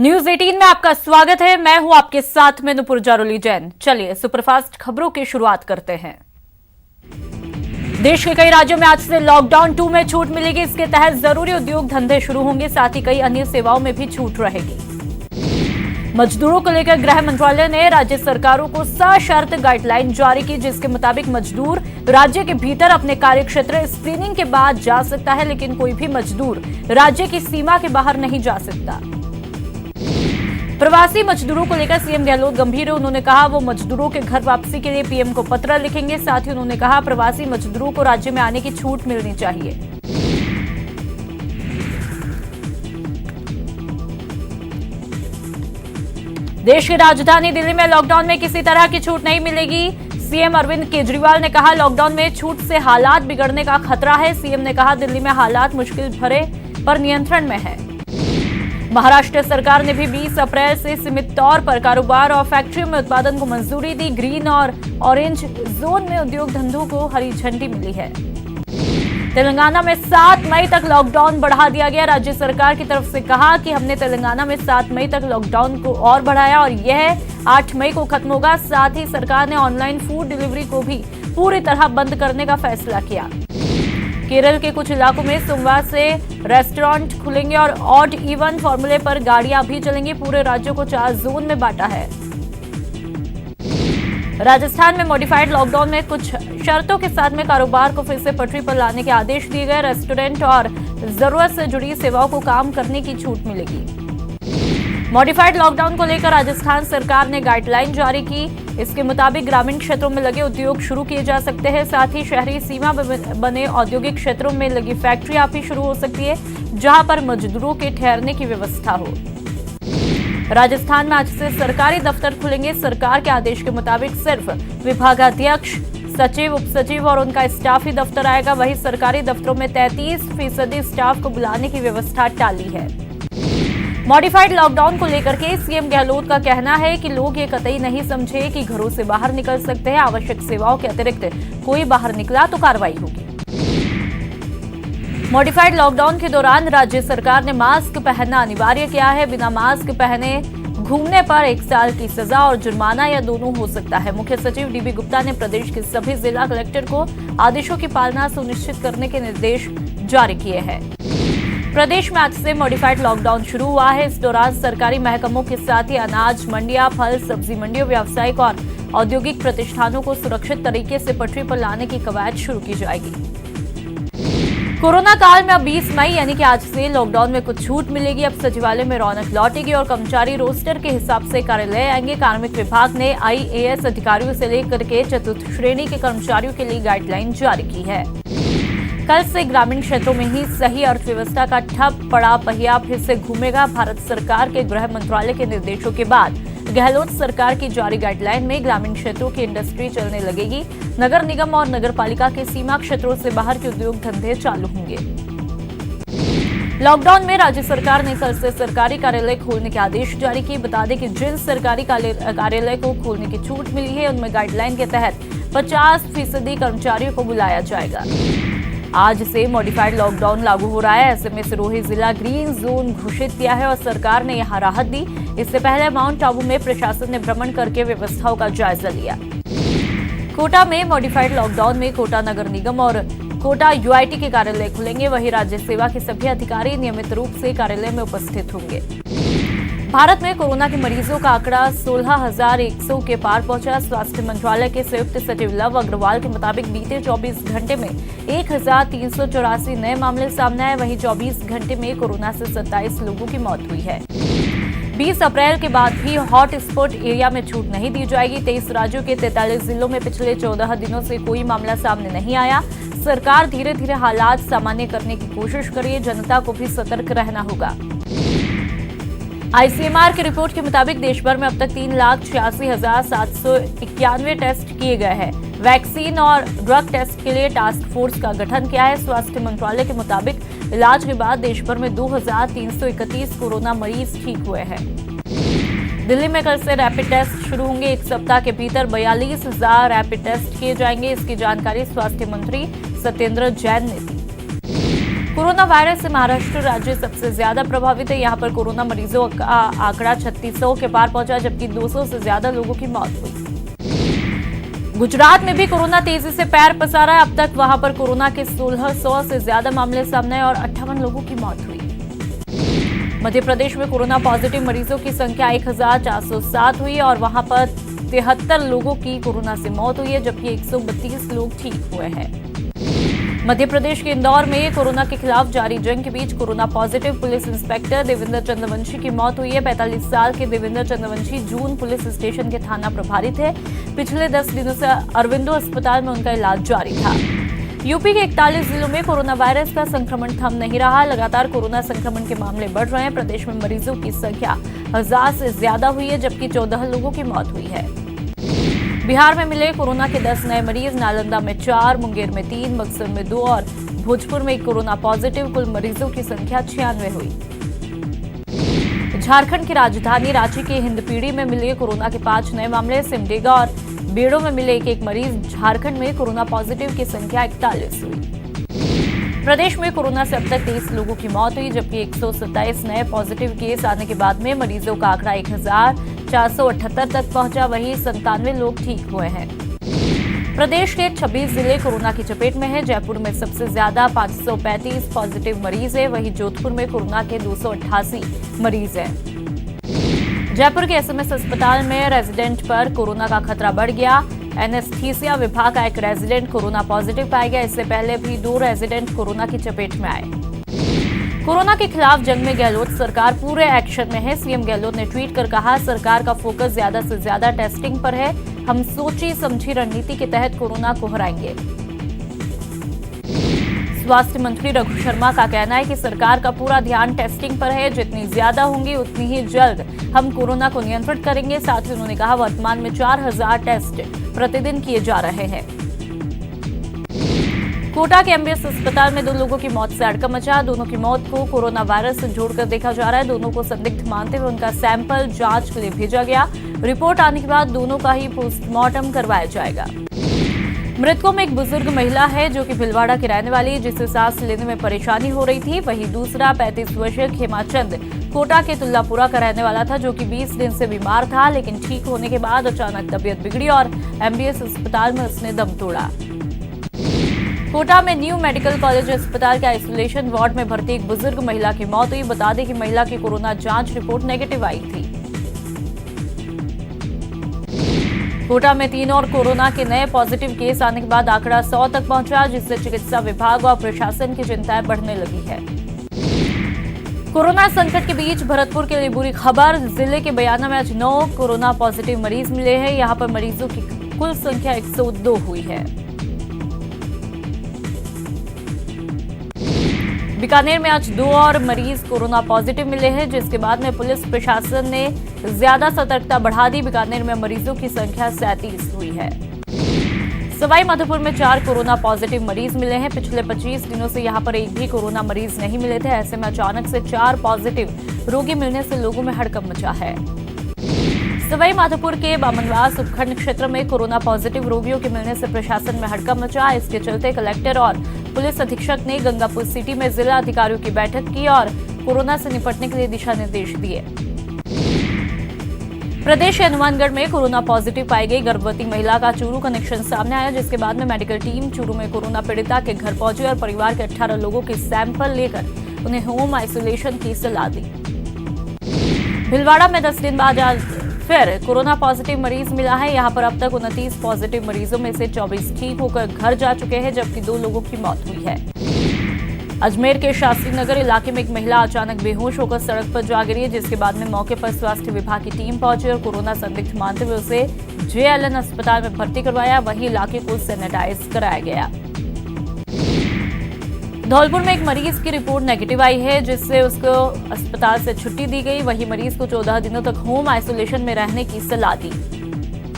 News 18 में आपका स्वागत है। मैं हूं आपके साथ में नुपुर जारोली जैन। चलिए सुपरफास्ट खबरों की शुरुआत करते हैं। देश के कई राज्यों में आज से लॉकडाउन 2 में छूट मिलेगी। इसके तहत जरूरी उद्योग धंधे शुरू होंगे, साथ ही कई अन्य सेवाओं में भी छूट रहेगी। मजदूरों को लेकर गृह मंत्रालय ने राज्य सरकारों को सशर्त गाइडलाइन जारी की, जिसके मुताबिक मजदूर राज्य के भीतर अपने कार्यक्षेत्र स्क्रीनिंग के बाद जा सकता है, लेकिन कोई भी मजदूर राज्य की सीमा के बाहर नहीं जा सकता। प्रवासी मजदूरों को लेकर सीएम गहलोत गंभीर है। उन्होंने कहा वो मजदूरों के घर वापसी के लिए पीएम को पत्र लिखेंगे। साथ ही उन्होंने कहा प्रवासी मजदूरों को राज्य में आने की छूट मिलनी चाहिए। देश की राजधानी दिल्ली में लॉकडाउन में किसी तरह की छूट नहीं मिलेगी। सीएम अरविंद केजरीवाल ने कहा लॉकडाउन में छूट से हालात बिगड़ने का खतरा है। सीएम ने कहा दिल्ली में हालात मुश्किल भरे पर नियंत्रण में है। महाराष्ट्र सरकार ने भी 20 अप्रैल से सीमित तौर पर कारोबार और फैक्ट्रियों में उत्पादन को मंजूरी दी। ग्रीन और ऑरेंज जोन में उद्योग धंधों को हरी झंडी मिली है। तेलंगाना में 7 मई तक लॉकडाउन बढ़ा दिया गया। राज्य सरकार की तरफ से कहा कि हमने तेलंगाना में 7 मई तक लॉकडाउन को और बढ़ाया और यह 8 मई को खत्म होगा। साथ ही सरकार ने ऑनलाइन फूड डिलीवरी को भी पूरी तरह बंद करने का फैसला किया। केरल के कुछ इलाकों में सोमवार से रेस्टोरेंट खुलेंगे और ऑड इवन फॉर्मूले पर गाड़ियां भी चलेंगी। पूरे राज्यों को 4 जोन में बांटा है। राजस्थान में मॉडिफाइड लॉकडाउन में कुछ शर्तों के साथ में कारोबार को फिर से पटरी पर लाने के आदेश दिए गए। रेस्टोरेंट और जरूरत से जुड़ी सेवाओं को काम करने की छूट मिलेगी। मॉडिफाइड लॉकडाउन को लेकर राजस्थान सरकार ने गाइडलाइन जारी की। इसके मुताबिक ग्रामीण क्षेत्रों में लगे उद्योग शुरू किए जा सकते हैं। साथ ही शहरी सीमा बने औद्योगिक क्षेत्रों में लगी फैक्ट्रियां भी शुरू हो सकती है, जहां पर मजदूरों के ठहरने की व्यवस्था हो। राजस्थान में आज से सरकारी दफ्तर खुलेंगे। सरकार के आदेश के मुताबिक सिर्फ विभागाध्यक्ष, सचिव, उप सचिव और उनका स्टाफ ही दफ्तर आएगा। वहीं सरकारी दफ्तरों में 33% स्टाफ को बुलाने की व्यवस्था टाली है। मॉडिफाइड लॉकडाउन को लेकर के सीएम गहलोत का कहना है कि लोग ये कतई नहीं समझे कि घरों से बाहर निकल सकते हैं। आवश्यक सेवाओं के अतिरिक्त कोई बाहर निकला तो कार्रवाई होगी। मॉडिफाइड लॉकडाउन के दौरान राज्य सरकार ने मास्क पहनना अनिवार्य किया है। बिना मास्क पहने घूमने पर 1 साल की सजा और जुर्माना या दोनों हो सकता है। मुख्य सचिव डीबी गुप्ता ने प्रदेश के सभी जिला कलेक्टर को आदेशों की पालना सुनिश्चित करने के निर्देश जारी किए हैं। प्रदेश में आज से मॉडिफाइड लॉकडाउन शुरू हुआ है। इस दौरान सरकारी महकमों के साथ ही अनाज मंडियां, फल सब्जी मंडियों, व्यावसायिक और औद्योगिक प्रतिष्ठानों को सुरक्षित तरीके से पटरी पर लाने की कवायद शुरू की जाएगी। कोरोना काल में अब 20 मई यानी कि आज से लॉकडाउन में कुछ छूट मिलेगी। अब सचिवालय में रौनक लौटेगी और कर्मचारी रोस्टर के हिसाब से कार्यालय आएंगे। कार्मिक विभाग ने IAS अधिकारियों से लेकर के चतुर्थ श्रेणी के कर्मचारियों के लिए गाइडलाइन जारी की है। कल से ग्रामीण क्षेत्रों में ही सही अर्थव्यवस्था का ठप पड़ा पहिया फिर से घूमेगा। भारत सरकार के गृह मंत्रालय के निर्देशों के बाद गहलोत सरकार की जारी गाइडलाइन में ग्रामीण क्षेत्रों की इंडस्ट्री चलने लगेगी। नगर निगम और नगर पालिका के सीमा क्षेत्रों से बाहर के उद्योग धंधे चालू होंगे। लॉकडाउन में राज्य सरकार ने कल से सरकारी कार्यालय खोलने के आदेश जारी किए। बता दें कि जिन सरकारी कार्यालय को खोलने की छूट मिली है उनमें गाइडलाइन के तहत 50% कर्मचारियों को बुलाया जाएगा। आज से मॉडिफाइड लॉकडाउन लागू हो रहा है। ऐसे में सिरोही जिला ग्रीन जोन घोषित किया है और सरकार ने यहां राहत दी। इससे पहले माउंट आबू में प्रशासन ने भ्रमण करके व्यवस्थाओं का जायजा लिया। कोटा में मॉडिफाइड लॉकडाउन में कोटा नगर निगम और कोटा UIT के कार्यालय खुलेंगे। वहीं राज्य सेवा के सभी अधिकारी नियमित रूप से कार्यालय में उपस्थित होंगे। भारत में कोरोना के मरीजों का आंकड़ा 16,100 के पार पहुंचा। स्वास्थ्य मंत्रालय के संयुक्त सचिव लव अग्रवाल के मुताबिक बीते 24 घंटे में 1,384 नए मामले सामने आए। वहीं 24 घंटे में कोरोना से 27 लोगों की मौत हुई है। 20 अप्रैल के बाद भी हॉट स्पॉट एरिया में छूट नहीं दी जाएगी। 23 राज्यों के 43 जिलों में पिछले 14 दिनों से कोई मामला सामने नहीं आया। सरकार धीरे धीरे हालात सामान्य करने की कोशिश कर रही है। जनता को भी सतर्क रहना होगा। ICMR की रिपोर्ट के मुताबिक देश भर में अब तक 3,86,791 टेस्ट किए गए हैं। वैक्सीन और ड्रग टेस्ट के लिए टास्क फोर्स का गठन किया है। स्वास्थ्य मंत्रालय के मुताबिक इलाज के बाद देश भर में 2,331 कोरोना मरीज ठीक हुए हैं। दिल्ली में कल से रैपिड टेस्ट शुरू होंगे। एक सप्ताह के भीतर 42,000 रैपिड टेस्ट किए जाएंगे। इसकी जानकारी स्वास्थ्य मंत्री सत्येंद्र जैन ने दी। कोरोना वायरस से महाराष्ट्र राज्य सबसे ज्यादा प्रभावित है। यहां पर कोरोना मरीजों का आंकड़ा 3600 के पार पहुंचा, जबकि 200 से ज्यादा लोगों की मौत हुई। गुजरात में भी कोरोना तेजी से पैर पसारा है। अब तक वहां पर कोरोना के 1600 से ज्यादा मामले सामने आए और 58 लोगों की मौत हुई। मध्य प्रदेश में कोरोना पॉजिटिव मरीजों की संख्या 1407 हुई और वहां पर 73 लोगों की कोरोना से मौत हुई है, जबकि 132 लोग ठीक हुए हैं। मध्य प्रदेश के इंदौर में कोरोना के खिलाफ जारी जंग के बीच corona positive police inspector Devendra Chandravanshi की मौत हुई है। 45 साल के देवेंद्र चंद्रवंशी जून पुलिस स्टेशन के थाना प्रभारी थे। पिछले 10 दिनों से अरविंदो अस्पताल में उनका इलाज जारी था। यूपी के 41 जिलों में कोरोना वायरस का संक्रमण थम नहीं रहा। लगातार कोरोना संक्रमण के मामले बढ़ रहे हैं। प्रदेश में मरीजों की संख्या 1000 से ज्यादा हुई है, जबकि 14 लोगों की मौत हुई है। बिहार में मिले कोरोना के 10 नए मरीज, नालंदा में 4, मुंगेर में 3, बक्सर में 2 और भोजपुर में 1 कोरोना पॉजिटिव। कुल मरीजों की संख्या 96 हुई। झारखंड की राजधानी रांची के हिंदपीढ़ी में मिले कोरोना के 5 नए मामले। सिमडेगा और बेड़ो में मिले एक मरीज। झारखंड में कोरोना पॉजिटिव की संख्या 41 हुई। प्रदेश में कोरोना से अब तक 23 लोगों की मौत हुई, जबकि 127 नए पॉजिटिव केस आने के बाद में मरीजों का आंकड़ा 1478 तक पहुंचा। वहीं 97 लोग ठीक हुए हैं। प्रदेश के 26 जिले कोरोना की चपेट में हैं। जयपुर में सबसे ज्यादा 535 पॉजिटिव मरीज है। वहीं जोधपुर में कोरोना के 288 मरीज हैं। जयपुर के एसएमएस अस्पताल में रेजिडेंट पर कोरोना का खतरा बढ़ गया। एनेस्थीसिया विभाग का एक रेजिडेंट कोरोना पॉजिटिव पाया गया। इससे पहले भी 2 रेजिडेंट कोरोना की चपेट में आए। कोरोना के खिलाफ जंग में गहलोत सरकार पूरे एक्शन में है। सीएम गहलोत ने ट्वीट कर कहा, सरकार का फोकस ज्यादा से ज्यादा टेस्टिंग पर है। हम सोची समझी रणनीति के तहत कोरोना को हराएंगे। स्वास्थ्य मंत्री रघु शर्मा का कहना है कि सरकार का पूरा ध्यान टेस्टिंग पर है। जितनी ज्यादा होंगी उतनी ही जल्द हम कोरोना को नियंत्रित करेंगे। साथ ही उन्होंने कहा, वर्तमान में 4000 टेस्ट प्रतिदिन किए जा रहे हैं। कोटा के एमबीएस अस्पताल में 2 लोगों की मौत से हड़कंप मचा। दोनों की मौत को कोरोना वायरस से जोड़कर देखा जा रहा है। दोनों को संदिग्ध मानते हुए उनका सैंपल जांच के लिए भेजा गया। रिपोर्ट आने के बाद दोनों का ही पोस्टमार्टम करवाया जाएगा। मृतकों में एक बुजुर्ग महिला है जो कि भिलवाड़ा की रहने वाली, जिसे सांस लेने में परेशानी हो रही थी। वहीं दूसरा 35 वर्षीय खेमाचंद कोटा के तुल्लापुरा का रहने वाला था, जो कि 20 दिन से बीमार था, लेकिन ठीक होने के बाद अचानक तबीयत बिगड़ी और एमबीएस अस्पताल में उसने दम तोड़ा। कोटा में न्यू मेडिकल कॉलेज अस्पताल के आइसोलेशन वार्ड में भर्ती एक बुजुर्ग महिला की मौत हुई। बता दें कि महिला की कोरोना जांच रिपोर्ट नेगेटिव आई थी। कोटा में 3 और कोरोना के नए पॉजिटिव केस आने के बाद आंकड़ा 100 तक पहुंचा, जिससे चिकित्सा विभाग और प्रशासन की चिंताएं बढ़ने लगी है। कोरोना संकट के बीच भरतपुर के लिए बुरी खबर। जिले के बयाना में आज 9 कोरोना पॉजिटिव मरीज मिले हैं। यहां पर मरीजों की कुल संख्या 102 हुई है। बीकानेर में आज 2 और मरीज कोरोना पॉजिटिव मिले हैं, जिसके बाद में पुलिस प्रशासन ने ज्यादा सतर्कता बढ़ा दी। बीकानेर में मरीजों की संख्या 37 हुई है। सवाई माधोपुर में 4 कोरोना पॉजिटिव मरीज मिले हैं। पिछले 25 दिनों से यहां पर एक भी कोरोना मरीज नहीं मिले थे। ऐसे में अचानक से 4 पॉजिटिव रोगी मिलने से लोगों में हड़कंप मचा है। सवाई माधोपुर के बामनवास उपखंड क्षेत्र में कोरोना पॉजिटिव रोगियों के मिलने से प्रशासन में हड़कंप मचा। इसके चलते कलेक्टर और पुलिस अधीक्षक ने गंगापुर सिटी में जिला अधिकारियों की बैठक की और कोरोना से निपटने के लिए दिशा निर्देश दिए। प्रदेश के हनुमानगढ़ में कोरोना पॉजिटिव पाई गई गर्भवती महिला का चूरू कनेक्शन सामने आया, जिसके बाद में मेडिकल टीम चूरू में कोरोना पीड़िता के घर पहुंची और परिवार के 18 लोगों के सैंपल लेकर उन्हें होम आइसोलेशन की सलाह दी। भिलवाड़ा में 10 दिन बाद आज फिर कोरोना पॉजिटिव मरीज मिला है। यहां पर अब तक 29 पॉजिटिव मरीजों में से 24 ठीक होकर घर जा चुके हैं, जबकि 2 लोगों की मौत हुई है। अजमेर के शास्त्री नगर इलाके में एक महिला अचानक बेहोश होकर सड़क पर जा गिरी है, जिसके बाद में मौके पर स्वास्थ्य विभाग की टीम पहुंची और कोरोना संदिग्ध मानते हुए उसे जेएलएन अस्पताल में भर्ती करवाया। वहीं इलाके को सैनिटाइज कराया गया। धौलपुर में एक मरीज की रिपोर्ट नेगेटिव आई है, जिससे उसको अस्पताल से छुट्टी दी गई। वहीं मरीज को 14 दिनों तक होम आइसोलेशन में रहने की सलाह दी।